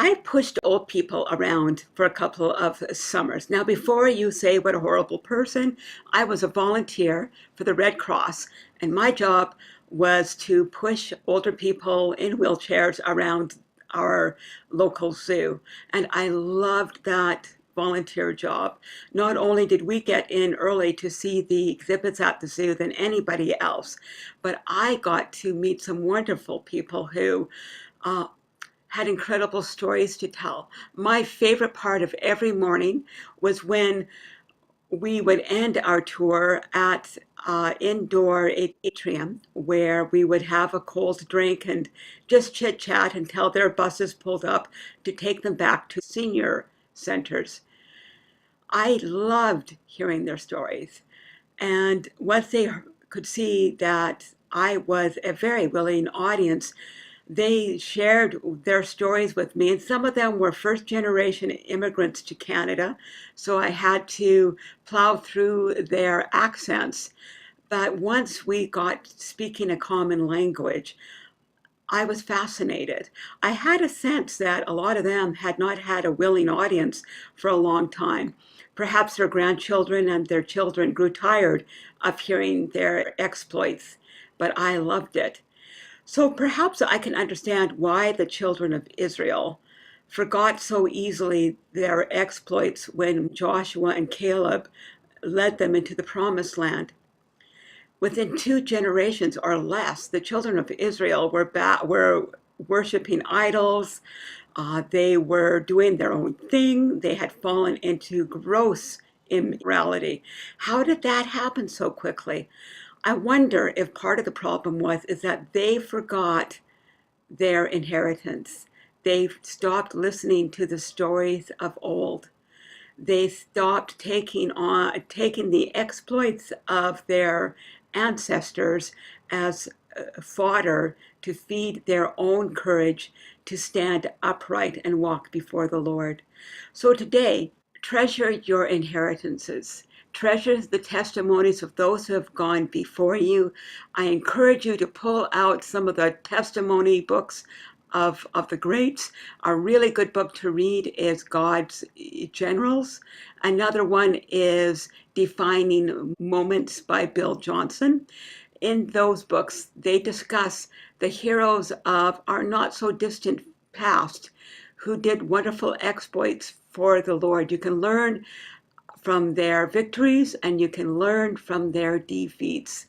I pushed old people around for a couple of summers. Now, before you say what a horrible person, I was a volunteer for the Red Cross, and my job was to push older people in wheelchairs around our local zoo. And I loved that volunteer job. Not only did we get in early to see the exhibits at the zoo than anybody else, but I got to meet some wonderful people who uh, had incredible stories to tell. My favorite part of every morning was when we would end our tour at indoor atrium where we would have a cold drink and just chit chat until their buses pulled up to take them back to senior centers. I loved hearing their stories. And once they could see that I was a very willing audience, they shared their stories with me, and some of them were first generation immigrants to Canada, so I had to plow through their accents. But once we got speaking a common language, I was fascinated. I had a sense that a lot of them had not had a willing audience for a long time. Perhaps their grandchildren and their children grew tired of hearing their exploits, but I loved it. So perhaps I can understand why the children of Israel forgot so easily their exploits when Joshua and Caleb led them into the promised land. Within 2 generations or less, the children of Israel were worshiping idols. They were doing their own thing. They had fallen into gross immorality. How did that happen so quickly? I wonder if part of the problem was is that they forgot their inheritance. They stopped listening to the stories of old. They stopped taking the exploits of their ancestors as fodder to feed their own courage to stand upright and walk before the Lord. So today, treasure your inheritances. Treasure the testimonies of those who have gone before you. I encourage you to pull out some of the testimony books of the greats. A really good book to read is God's Generals. Another one is Defining Moments by Bill Johnson. In those books, they discuss the heroes of our not so distant past who did wonderful exploits for the Lord. You can learn from their victories and you can learn from their defeats.